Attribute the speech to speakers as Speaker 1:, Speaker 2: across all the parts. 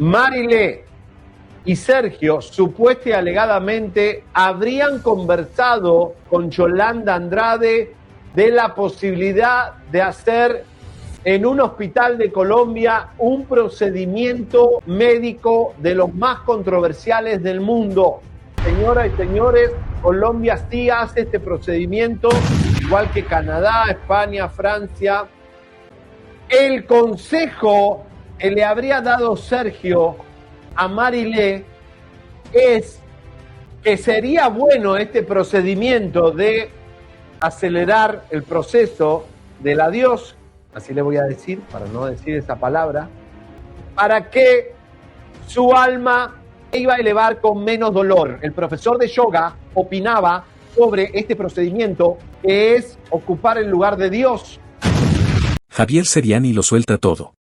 Speaker 1: Marilé y Sergio, supuesta y alegadamente, habrían conversado con Yolanda Andrade de la posibilidad de hacer en un hospital de Colombia un procedimiento médico de los más controversiales del mundo. Señoras y señores, Colombia sí hace este procedimiento, igual que Canadá, España, Francia. El consejo que le habría dado Sergio a Marilé es que sería bueno este procedimiento de acelerar el proceso del adiós, así le voy a decir, para no decir esa palabra, para que su alma iba a elevar con menos dolor. El profesor de yoga opinaba sobre este procedimiento, que es ocupar el lugar de Dios.
Speaker 2: Javier Seriani lo suelta todo.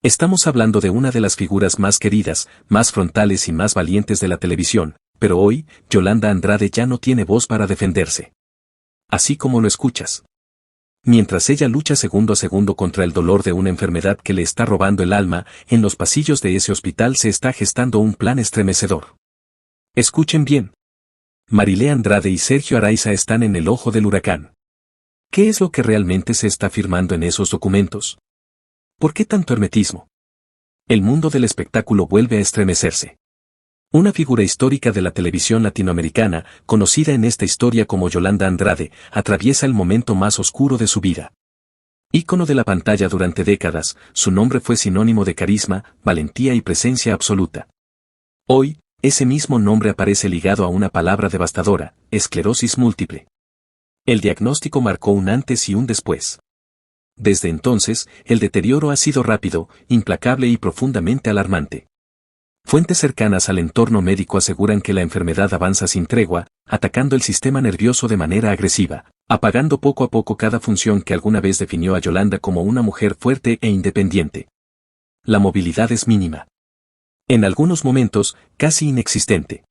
Speaker 2: Estamos hablando de una de las figuras más queridas, más frontales y más valientes de la televisión, pero hoy, Yolanda Andrade ya no tiene voz para defenderse. Así como lo escuchas. Mientras ella lucha segundo a segundo contra el dolor de una enfermedad que le está robando el alma, en los pasillos de ese hospital se está gestando un plan estremecedor. Escuchen bien. Marilé Andrade y Sergio Araiza están en el ojo del huracán. ¿Qué es lo que realmente se está firmando en esos documentos? ¿Por qué tanto hermetismo? El mundo del espectáculo vuelve a estremecerse. Una figura histórica de la televisión latinoamericana, conocida en esta historia como Yolanda Andrade, atraviesa el momento más oscuro de su vida. Ícono de la pantalla durante décadas, su nombre fue sinónimo de carisma, valentía y presencia absoluta. Hoy, ese mismo nombre aparece ligado a una palabra devastadora: esclerosis múltiple. El diagnóstico marcó un antes y un después. Desde entonces, el deterioro ha sido rápido, implacable y profundamente alarmante. Fuentes cercanas al entorno médico aseguran que la enfermedad avanza sin tregua, atacando el sistema nervioso de manera agresiva, apagando poco a poco cada función que alguna vez definió a Yolanda como una mujer fuerte e independiente. La movilidad es mínima. En algunos momentos, casi inexistente.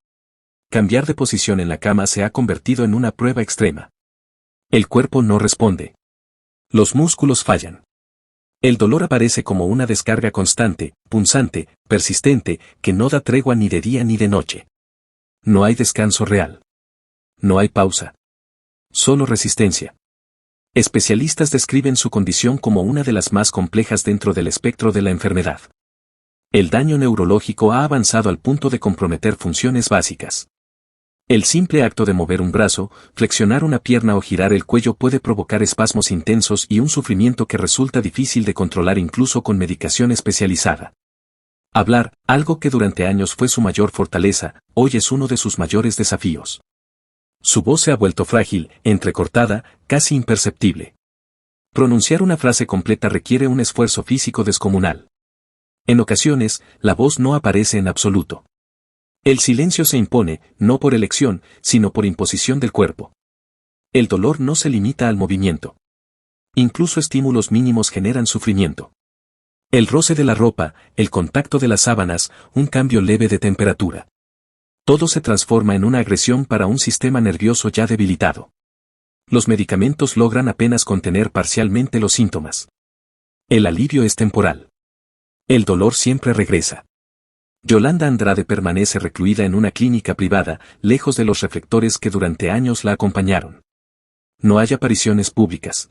Speaker 2: Cambiar de posición en la cama se ha convertido en una prueba extrema. El cuerpo no responde. Los músculos fallan. El dolor aparece como una descarga constante, punzante, persistente, que no da tregua ni de día ni de noche. No hay descanso real. No hay pausa. Solo resistencia. Especialistas describen su condición como una de las más complejas dentro del espectro de la enfermedad. El daño neurológico ha avanzado al punto de comprometer funciones básicas. El simple acto de mover un brazo, flexionar una pierna o girar el cuello puede provocar espasmos intensos y un sufrimiento que resulta difícil de controlar incluso con medicación especializada. Hablar, algo que durante años fue su mayor fortaleza, hoy es uno de sus mayores desafíos. Su voz se ha vuelto frágil, entrecortada, casi imperceptible. Pronunciar una frase completa requiere un esfuerzo físico descomunal. En ocasiones, la voz no aparece en absoluto. El silencio se impone, no por elección, sino por imposición del cuerpo. El dolor no se limita al movimiento. Incluso estímulos mínimos generan sufrimiento. El roce de la ropa, el contacto de las sábanas, un cambio leve de temperatura. Todo se transforma en una agresión para un sistema nervioso ya debilitado. Los medicamentos logran apenas contener parcialmente los síntomas. El alivio es temporal. El dolor siempre regresa. Yolanda Andrade permanece recluida en una clínica privada, lejos de los reflectores que durante años la acompañaron. No hay apariciones públicas.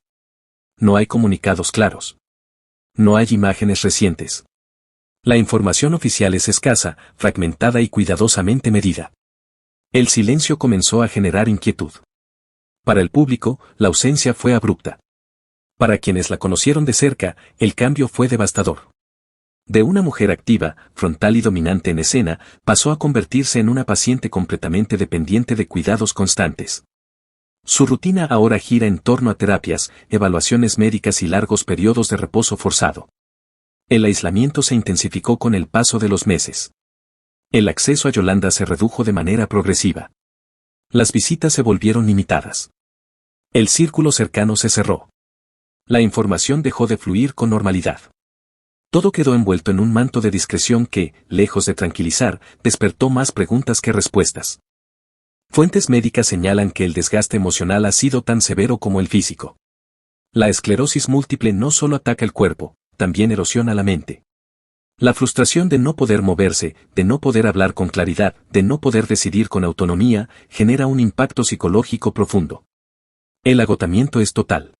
Speaker 2: No hay comunicados claros. No hay imágenes recientes. La información oficial es escasa, fragmentada y cuidadosamente medida. El silencio comenzó a generar inquietud. Para el público, la ausencia fue abrupta. Para quienes la conocieron de cerca, el cambio fue devastador. De una mujer activa, frontal y dominante en escena, pasó a convertirse en una paciente completamente dependiente de cuidados constantes. Su rutina ahora gira en torno a terapias, evaluaciones médicas y largos periodos de reposo forzado. El aislamiento se intensificó con el paso de los meses. El acceso a Yolanda se redujo de manera progresiva. Las visitas se volvieron limitadas. El círculo cercano se cerró. La información dejó de fluir con normalidad. Todo quedó envuelto en un manto de discreción que, lejos de tranquilizar, despertó más preguntas que respuestas. Fuentes médicas señalan que el desgaste emocional ha sido tan severo como el físico. La esclerosis múltiple no solo ataca el cuerpo, también erosiona la mente. La frustración de no poder moverse, de no poder hablar con claridad, de no poder decidir con autonomía, genera un impacto psicológico profundo. El agotamiento es total.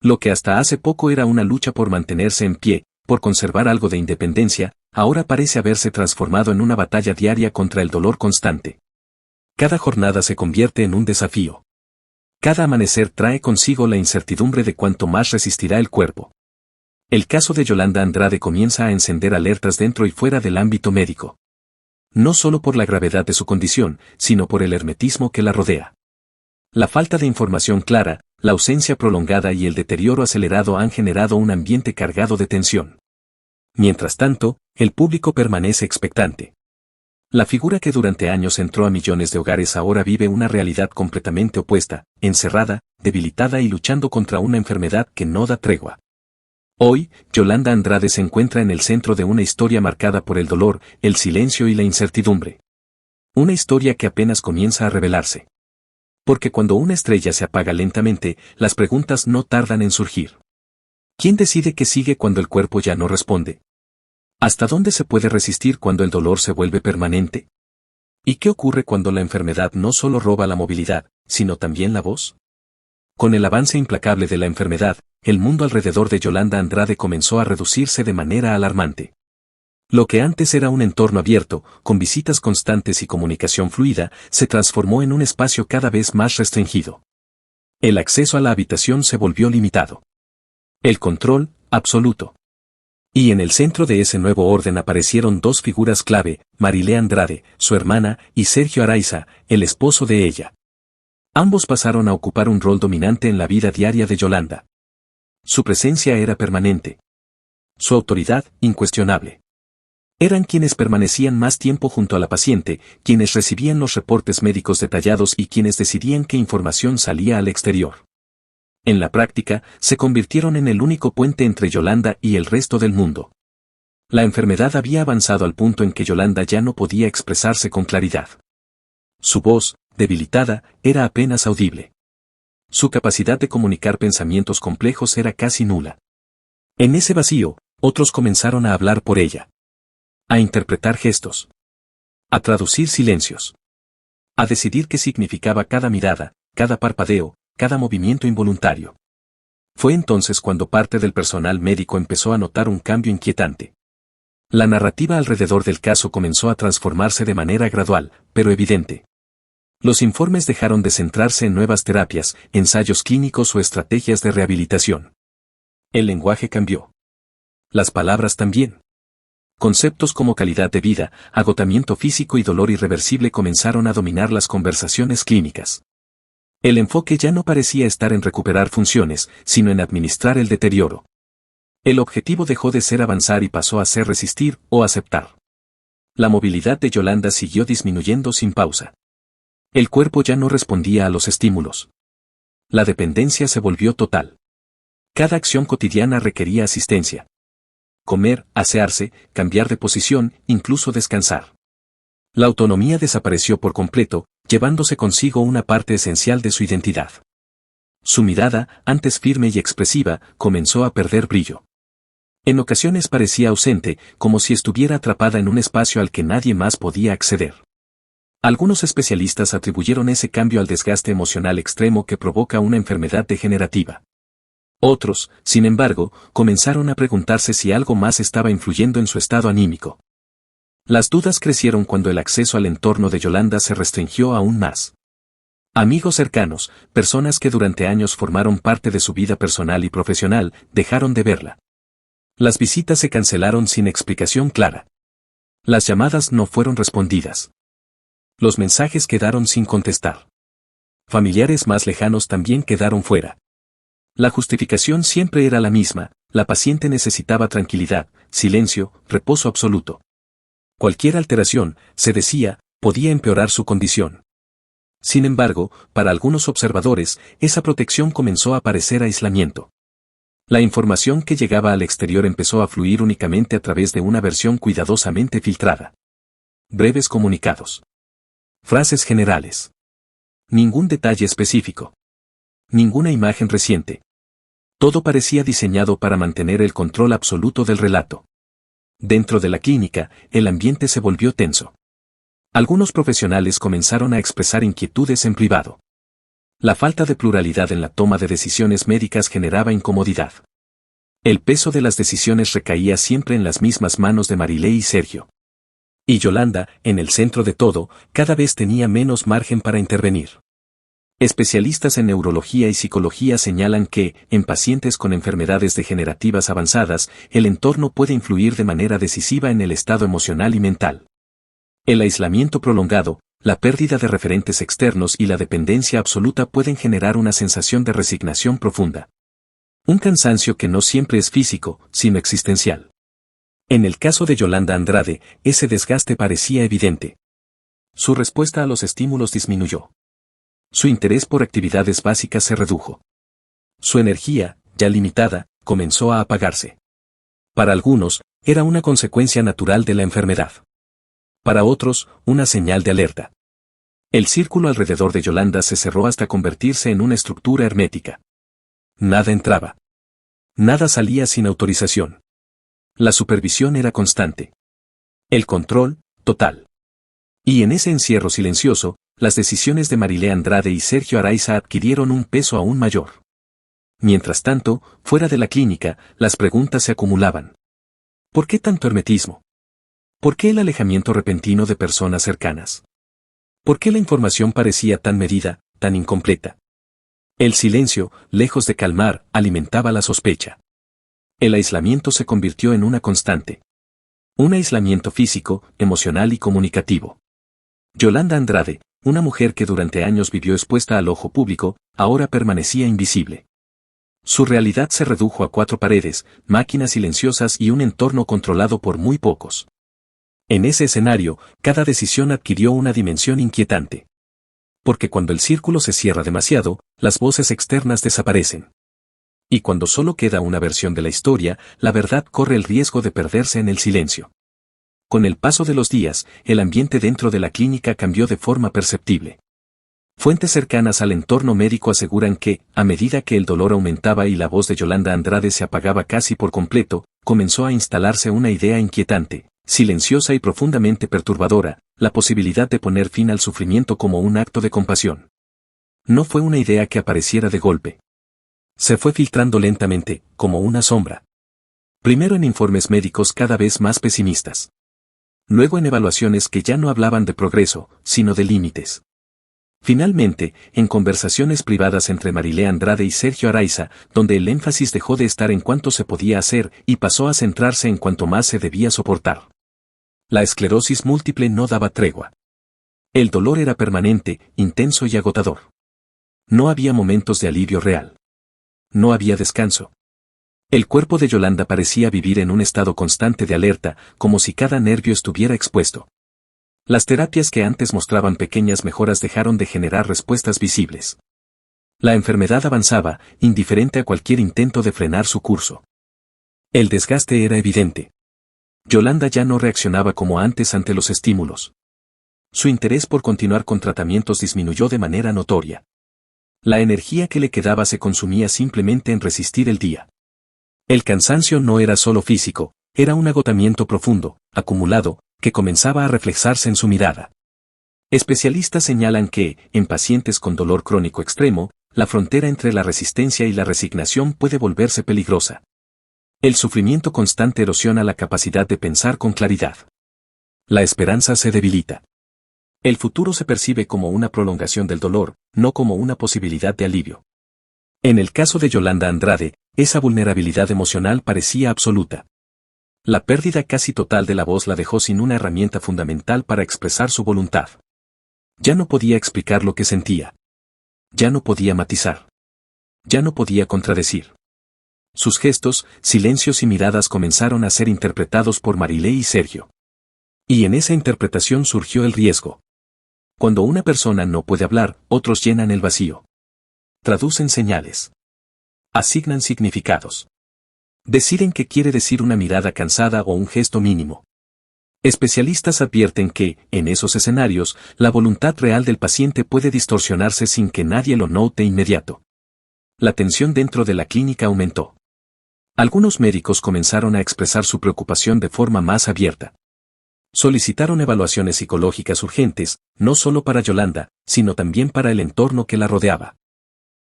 Speaker 2: Lo que hasta hace poco era una lucha por mantenerse en pie, por conservar algo de independencia, ahora parece haberse transformado en una batalla diaria contra el dolor constante. Cada jornada se convierte en un desafío. Cada amanecer trae consigo la incertidumbre de cuánto más resistirá el cuerpo. El caso de Yolanda Andrade comienza a encender alertas dentro y fuera del ámbito médico. No solo por la gravedad de su condición, sino por el hermetismo que la rodea. La falta de información clara, la ausencia prolongada y el deterioro acelerado han generado un ambiente cargado de tensión. Mientras tanto, el público permanece expectante. La figura que durante años entró a millones de hogares ahora vive una realidad completamente opuesta, encerrada, debilitada y luchando contra una enfermedad que no da tregua. Hoy, Yolanda Andrade se encuentra en el centro de una historia marcada por el dolor, el silencio y la incertidumbre. Una historia que apenas comienza a revelarse. Porque cuando una estrella se apaga lentamente, las preguntas no tardan en surgir. ¿Quién decide qué sigue cuando el cuerpo ya no responde? ¿Hasta dónde se puede resistir cuando el dolor se vuelve permanente? ¿Y qué ocurre cuando la enfermedad no solo roba la movilidad, sino también la voz? Con el avance implacable de la enfermedad, el mundo alrededor de Yolanda Andrade comenzó a reducirse de manera alarmante. Lo que antes era un entorno abierto, con visitas constantes y comunicación fluida, se transformó en un espacio cada vez más restringido. El acceso a la habitación se volvió limitado. El control, absoluto. Y en el centro de ese nuevo orden aparecieron dos figuras clave, Marilé Andrade, su hermana, y Sergio Araiza, el esposo de ella. Ambos pasaron a ocupar un rol dominante en la vida diaria de Yolanda. Su presencia era permanente. Su autoridad, incuestionable. Eran quienes permanecían más tiempo junto a la paciente, quienes recibían los reportes médicos detallados y quienes decidían qué información salía al exterior. En la práctica, se convirtieron en el único puente entre Yolanda y el resto del mundo. La enfermedad había avanzado al punto en que Yolanda ya no podía expresarse con claridad. Su voz, debilitada, era apenas audible. Su capacidad de comunicar pensamientos complejos era casi nula. En ese vacío, otros comenzaron a hablar por ella. A interpretar gestos. A traducir silencios. A decidir qué significaba cada mirada, cada parpadeo, cada movimiento involuntario. Fue entonces cuando parte del personal médico empezó a notar un cambio inquietante. La narrativa alrededor del caso comenzó a transformarse de manera gradual, pero evidente. Los informes dejaron de centrarse en nuevas terapias, ensayos clínicos o estrategias de rehabilitación. El lenguaje cambió. Las palabras también. Conceptos como calidad de vida, agotamiento físico y dolor irreversible comenzaron a dominar las conversaciones clínicas. El enfoque ya no parecía estar en recuperar funciones, sino en administrar el deterioro. El objetivo dejó de ser avanzar y pasó a ser resistir o aceptar. La movilidad de Yolanda siguió disminuyendo sin pausa. El cuerpo ya no respondía a los estímulos. La dependencia se volvió total. Cada acción cotidiana requería asistencia. Comer, asearse, cambiar de posición, incluso descansar. La autonomía desapareció por completo, llevándose consigo una parte esencial de su identidad. Su mirada, antes firme y expresiva, comenzó a perder brillo. En ocasiones parecía ausente, como si estuviera atrapada en un espacio al que nadie más podía acceder. Algunos especialistas atribuyeron ese cambio al desgaste emocional extremo que provoca una enfermedad degenerativa. Otros, sin embargo, comenzaron a preguntarse si algo más estaba influyendo en su estado anímico. Las dudas crecieron cuando el acceso al entorno de Yolanda se restringió aún más. Amigos cercanos, personas que durante años formaron parte de su vida personal y profesional, dejaron de verla. Las visitas se cancelaron sin explicación clara. Las llamadas no fueron respondidas. Los mensajes quedaron sin contestar. Familiares más lejanos también quedaron fuera. La justificación siempre era la misma, la paciente necesitaba tranquilidad, silencio, reposo absoluto. Cualquier alteración, se decía, podía empeorar su condición. Sin embargo, para algunos observadores, esa protección comenzó a parecer aislamiento. La información que llegaba al exterior empezó a fluir únicamente a través de una versión cuidadosamente filtrada. Breves comunicados. Frases generales. Ningún detalle específico. Ninguna imagen reciente. Todo parecía diseñado para mantener el control absoluto del relato. Dentro de la clínica, el ambiente se volvió tenso. Algunos profesionales comenzaron a expresar inquietudes en privado. La falta de pluralidad en la toma de decisiones médicas generaba incomodidad. El peso de las decisiones recaía siempre en las mismas manos de Marilé y Sergio. Y Yolanda, en el centro de todo, cada vez tenía menos margen para intervenir. Especialistas en neurología y psicología señalan que, en pacientes con enfermedades degenerativas avanzadas, el entorno puede influir de manera decisiva en el estado emocional y mental. El aislamiento prolongado, la pérdida de referentes externos y la dependencia absoluta pueden generar una sensación de resignación profunda. Un cansancio que no siempre es físico, sino existencial. En el caso de Yolanda Andrade, ese desgaste parecía evidente. Su respuesta a los estímulos disminuyó. Su interés por actividades básicas se redujo. Su energía, ya limitada, comenzó a apagarse. Para algunos, era una consecuencia natural de la enfermedad. Para otros, una señal de alerta. El círculo alrededor de Yolanda se cerró hasta convertirse en una estructura hermética. Nada entraba. Nada salía sin autorización. La supervisión era constante. El control, total. Y en ese encierro silencioso, las decisiones de Marilé Andrade y Sergio Araiza adquirieron un peso aún mayor. Mientras tanto, fuera de la clínica, las preguntas se acumulaban. ¿Por qué tanto hermetismo? ¿Por qué el alejamiento repentino de personas cercanas? ¿Por qué la información parecía tan medida, tan incompleta? El silencio, lejos de calmar, alimentaba la sospecha. El aislamiento se convirtió en una constante. Un aislamiento físico, emocional y comunicativo. Yolanda Andrade, una mujer que durante años vivió expuesta al ojo público, ahora permanecía invisible. Su realidad se redujo a 4 paredes, máquinas silenciosas y un entorno controlado por muy pocos. En ese escenario, cada decisión adquirió una dimensión inquietante. Porque cuando el círculo se cierra demasiado, las voces externas desaparecen. Y cuando solo queda una versión de la historia, la verdad corre el riesgo de perderse en el silencio. Con el paso de los días, el ambiente dentro de la clínica cambió de forma perceptible. Fuentes cercanas al entorno médico aseguran que, a medida que el dolor aumentaba y la voz de Yolanda Andrade se apagaba casi por completo, comenzó a instalarse una idea inquietante, silenciosa y profundamente perturbadora, la posibilidad de poner fin al sufrimiento como un acto de compasión. No fue una idea que apareciera de golpe. Se fue filtrando lentamente, como una sombra. Primero en informes médicos cada vez más pesimistas. Luego en evaluaciones que ya no hablaban de progreso, sino de límites. Finalmente, en conversaciones privadas entre Marilé Andrade y Sergio Araiza, donde el énfasis dejó de estar en cuánto se podía hacer y pasó a centrarse en cuánto más se debía soportar. La esclerosis múltiple no daba tregua. El dolor era permanente, intenso y agotador. No había momentos de alivio real. No había descanso. El cuerpo de Yolanda parecía vivir en un estado constante de alerta, como si cada nervio estuviera expuesto. Las terapias que antes mostraban pequeñas mejoras dejaron de generar respuestas visibles. La enfermedad avanzaba, indiferente a cualquier intento de frenar su curso. El desgaste era evidente. Yolanda ya no reaccionaba como antes ante los estímulos. Su interés por continuar con tratamientos disminuyó de manera notoria. La energía que le quedaba se consumía simplemente en resistir el día. El cansancio no era solo físico, era un agotamiento profundo, acumulado, que comenzaba a reflejarse en su mirada. Especialistas señalan que, en pacientes con dolor crónico extremo, la frontera entre la resistencia y la resignación puede volverse peligrosa. El sufrimiento constante erosiona la capacidad de pensar con claridad. La esperanza se debilita. El futuro se percibe como una prolongación del dolor, no como una posibilidad de alivio. En el caso de Yolanda Andrade, esa vulnerabilidad emocional parecía absoluta. La pérdida casi total de la voz la dejó sin una herramienta fundamental para expresar su voluntad. Ya no podía explicar lo que sentía. Ya no podía matizar. Ya no podía contradecir. Sus gestos, silencios y miradas comenzaron a ser interpretados por Marilé y Sergio. Y en esa interpretación surgió el riesgo. Cuando una persona no puede hablar, otros llenan el vacío. Traducen señales. Asignan significados. Deciden qué quiere decir una mirada cansada o un gesto mínimo. Especialistas advierten que, en esos escenarios, la voluntad real del paciente puede distorsionarse sin que nadie lo note inmediato. La tensión dentro de la clínica aumentó. Algunos médicos comenzaron a expresar su preocupación de forma más abierta. Solicitaron evaluaciones psicológicas urgentes, no solo para Yolanda, sino también para el entorno que la rodeaba.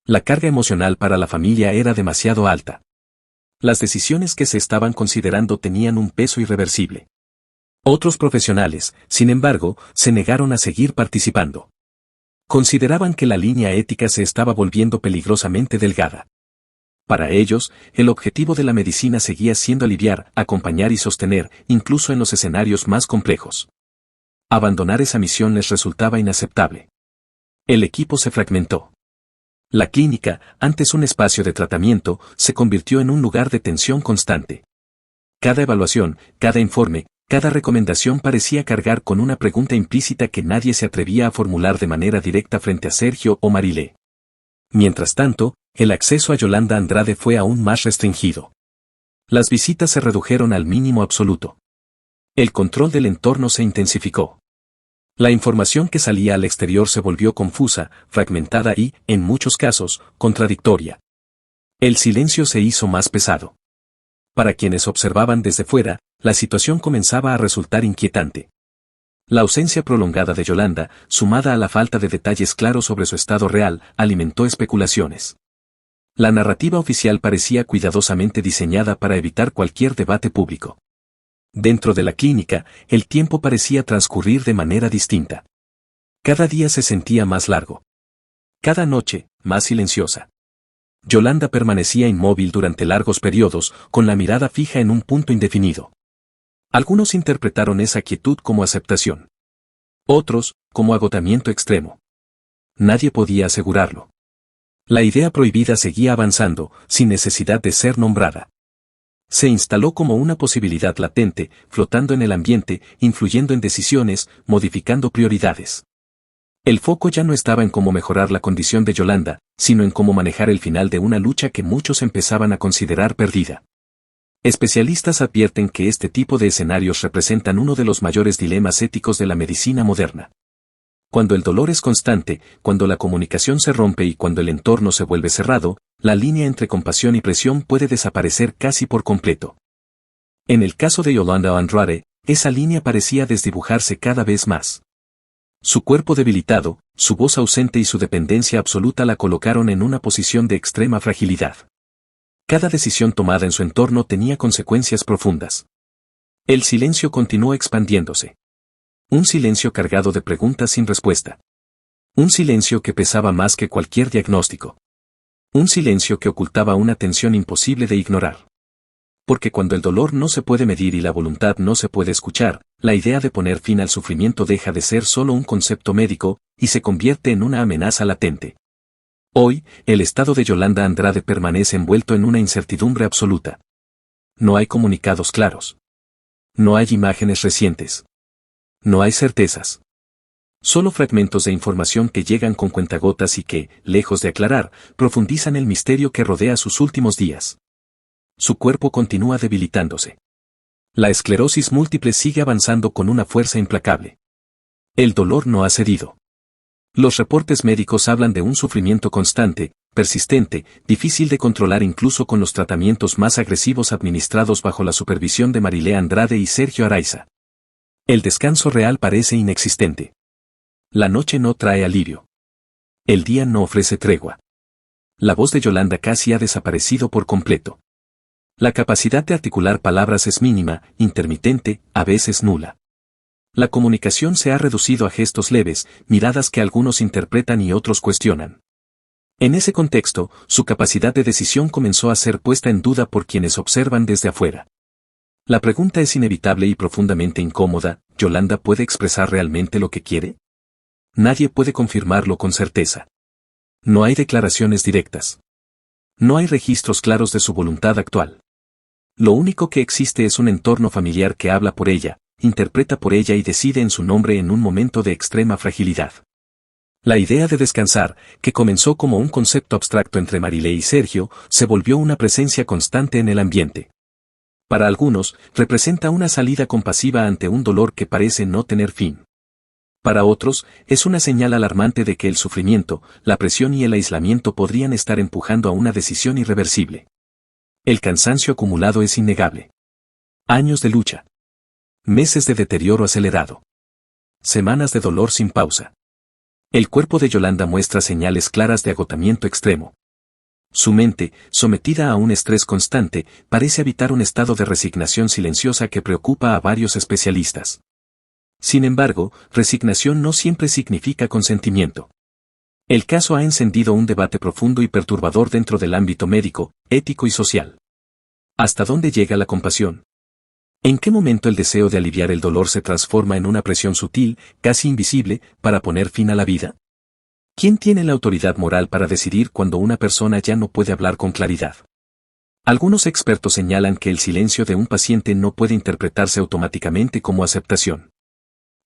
Speaker 2: La carga emocional para la familia era demasiado alta. Las decisiones que se estaban considerando tenían un peso irreversible. Otros profesionales, sin embargo, se negaron a seguir participando. Consideraban que la línea ética se estaba volviendo peligrosamente delgada. Para ellos, el objetivo de la medicina seguía siendo aliviar, acompañar y sostener, incluso en los escenarios más complejos. Abandonar esa misión les resultaba inaceptable. El equipo se fragmentó. La clínica, antes un espacio de tratamiento, se convirtió en un lugar de tensión constante. Cada evaluación, cada informe, cada recomendación parecía cargar con una pregunta implícita que nadie se atrevía a formular de manera directa frente a Sergio o Marilé. Mientras tanto, el acceso a Yolanda Andrade fue aún más restringido. Las visitas se redujeron al mínimo absoluto. El control del entorno se intensificó. La información que salía al exterior se volvió confusa, fragmentada y, en muchos casos, contradictoria. El silencio se hizo más pesado. Para quienes observaban desde fuera, la situación comenzaba a resultar inquietante. La ausencia prolongada de Yolanda, sumada a la falta de detalles claros sobre su estado real, alimentó especulaciones. La narrativa oficial parecía cuidadosamente diseñada para evitar cualquier debate público. Dentro de la clínica, el tiempo parecía transcurrir de manera distinta. Cada día se sentía más largo. Cada noche, más silenciosa. Yolanda permanecía inmóvil durante largos periodos, con la mirada fija en un punto indefinido. Algunos interpretaron esa quietud como aceptación. Otros, como agotamiento extremo. Nadie podía asegurarlo. La idea prohibida seguía avanzando, sin necesidad de ser nombrada. Se instaló como una posibilidad latente, flotando en el ambiente, influyendo en decisiones, modificando prioridades. El foco ya no estaba en cómo mejorar la condición de Yolanda, sino en cómo manejar el final de una lucha que muchos empezaban a considerar perdida. Especialistas advierten que este tipo de escenarios representan uno de los mayores dilemas éticos de la medicina moderna. Cuando el dolor es constante, cuando la comunicación se rompe y cuando el entorno se vuelve cerrado, la línea entre compasión y presión puede desaparecer casi por completo. En el caso de Yolanda Andrade, esa línea parecía desdibujarse cada vez más. Su cuerpo debilitado, su voz ausente y su dependencia absoluta la colocaron en una posición de extrema fragilidad. Cada decisión tomada en su entorno tenía consecuencias profundas. El silencio continuó expandiéndose. Un silencio cargado de preguntas sin respuesta. Un silencio que pesaba más que cualquier diagnóstico. Un silencio que ocultaba una tensión imposible de ignorar. Porque cuando el dolor no se puede medir y la voluntad no se puede escuchar, la idea de poner fin al sufrimiento deja de ser solo un concepto médico, y se convierte en una amenaza latente. Hoy, el estado de Yolanda Andrade permanece envuelto en una incertidumbre absoluta. No hay comunicados claros. No hay imágenes recientes. No hay certezas. Solo fragmentos de información que llegan con cuentagotas y que, lejos de aclarar, profundizan el misterio que rodea sus últimos días. Su cuerpo continúa debilitándose. La esclerosis múltiple sigue avanzando con una fuerza implacable. El dolor no ha cedido. Los reportes médicos hablan de un sufrimiento constante, persistente, difícil de controlar incluso con los tratamientos más agresivos administrados bajo la supervisión de Marilé Andrade y Sergio Araiza. El descanso real parece inexistente. La noche no trae alivio. El día no ofrece tregua. La voz de Yolanda casi ha desaparecido por completo. La capacidad de articular palabras es mínima, intermitente, a veces nula. La comunicación se ha reducido a gestos leves, miradas que algunos interpretan y otros cuestionan. En ese contexto, su capacidad de decisión comenzó a ser puesta en duda por quienes observan desde afuera. La pregunta es inevitable y profundamente incómoda: ¿Yolanda puede expresar realmente lo que quiere? Nadie puede confirmarlo con certeza. No hay declaraciones directas. No hay registros claros de su voluntad actual. Lo único que existe es un entorno familiar que habla por ella, interpreta por ella y decide en su nombre en un momento de extrema fragilidad. La idea de descansar, que comenzó como un concepto abstracto entre Marilé y Sergio, se volvió una presencia constante en el ambiente. Para algunos, representa una salida compasiva ante un dolor que parece no tener fin. Para otros, es una señal alarmante de que el sufrimiento, la presión y el aislamiento podrían estar empujando a una decisión irreversible. El cansancio acumulado es innegable. Años de lucha. Meses de deterioro acelerado. Semanas de dolor sin pausa. El cuerpo de Yolanda muestra señales claras de agotamiento extremo. Su mente, sometida a un estrés constante, parece habitar un estado de resignación silenciosa que preocupa a varios especialistas. Sin embargo, resignación no siempre significa consentimiento. El caso ha encendido un debate profundo y perturbador dentro del ámbito médico, ético y social. ¿Hasta dónde llega la compasión? ¿En qué momento el deseo de aliviar el dolor se transforma en una presión sutil, casi invisible, para poner fin a la vida? ¿Quién tiene la autoridad moral para decidir cuando una persona ya no puede hablar con claridad? Algunos expertos señalan que el silencio de un paciente no puede interpretarse automáticamente como aceptación.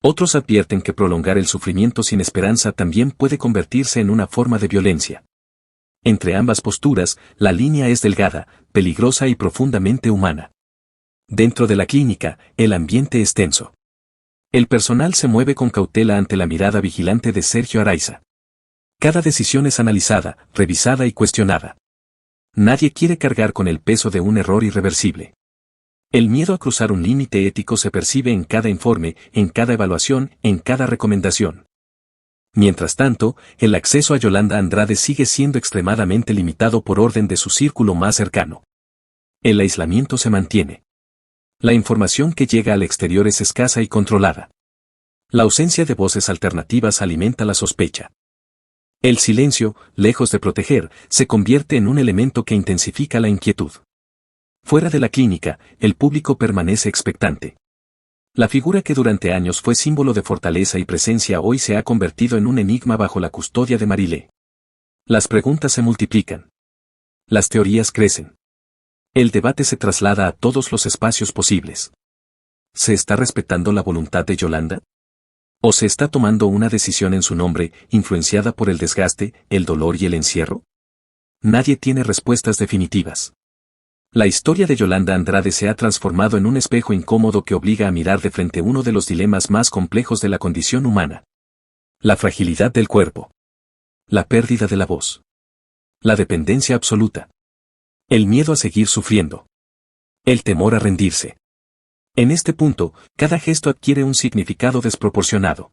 Speaker 2: Otros advierten que prolongar el sufrimiento sin esperanza también puede convertirse en una forma de violencia. Entre ambas posturas, la línea es delgada, peligrosa y profundamente humana. Dentro de la clínica, el ambiente es tenso. El personal se mueve con cautela ante la mirada vigilante de Sergio Araiza. Cada decisión es analizada, revisada y cuestionada. Nadie quiere cargar con el peso de un error irreversible. El miedo a cruzar un límite ético se percibe en cada informe, en cada evaluación, en cada recomendación. Mientras tanto, el acceso a Yolanda Andrade sigue siendo extremadamente limitado por orden de su círculo más cercano. El aislamiento se mantiene. La información que llega al exterior es escasa y controlada. La ausencia de voces alternativas alimenta la sospecha. El silencio, lejos de proteger, se convierte en un elemento que intensifica la inquietud. Fuera de la clínica, el público permanece expectante. La figura que durante años fue símbolo de fortaleza y presencia hoy se ha convertido en un enigma bajo la custodia de Marilé. Las preguntas se multiplican. Las teorías crecen. El debate se traslada a todos los espacios posibles. ¿Se está respetando la voluntad de Yolanda? ¿O se está tomando una decisión en su nombre, influenciada por el desgaste, el dolor y el encierro? Nadie tiene respuestas definitivas. La historia de Yolanda Andrade se ha transformado en un espejo incómodo que obliga a mirar de frente uno de los dilemas más complejos de la condición humana. La fragilidad del cuerpo. La pérdida de la voz. La dependencia absoluta. El miedo a seguir sufriendo. El temor a rendirse. En este punto, cada gesto adquiere un significado desproporcionado.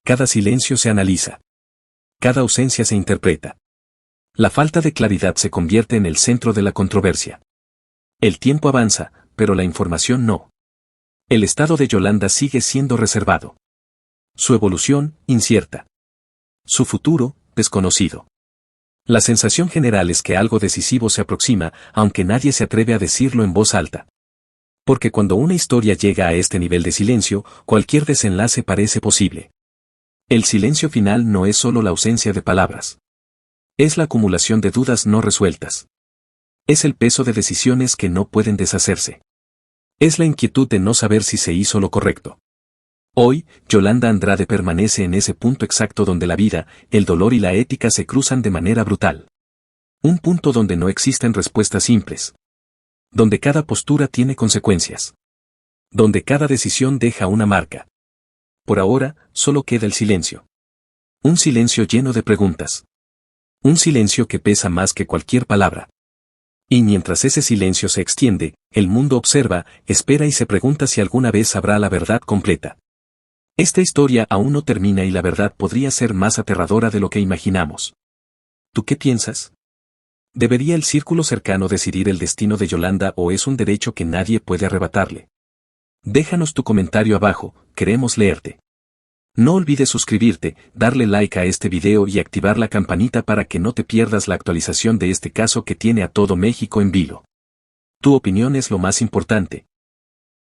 Speaker 2: Cada silencio se analiza. Cada ausencia se interpreta. La falta de claridad se convierte en el centro de la controversia. El tiempo avanza, pero la información no. El estado de Yolanda sigue siendo reservado. Su evolución, incierta. Su futuro, desconocido. La sensación general es que algo decisivo se aproxima, aunque nadie se atreve a decirlo en voz alta. Porque cuando una historia llega a este nivel de silencio, cualquier desenlace parece posible. El silencio final no es solo la ausencia de palabras. Es la acumulación de dudas no resueltas. Es el peso de decisiones que no pueden deshacerse. Es la inquietud de no saber si se hizo lo correcto. Hoy, Yolanda Andrade permanece en ese punto exacto donde la vida, el dolor y la ética se cruzan de manera brutal. Un punto donde no existen respuestas simples. Donde cada postura tiene consecuencias. Donde cada decisión deja una marca. Por ahora, solo queda el silencio. Un silencio lleno de preguntas. Un silencio que pesa más que cualquier palabra. Y mientras ese silencio se extiende, el mundo observa, espera y se pregunta si alguna vez sabrá la verdad completa. Esta historia aún no termina y la verdad podría ser más aterradora de lo que imaginamos. ¿Tú qué piensas? ¿Debería el círculo cercano decidir el destino de Yolanda o es un derecho que nadie puede arrebatarle? Déjanos tu comentario abajo, queremos leerte. No olvides suscribirte, darle like a este video y activar la campanita para que no te pierdas la actualización de este caso que tiene a todo México en vilo. Tu opinión es lo más importante.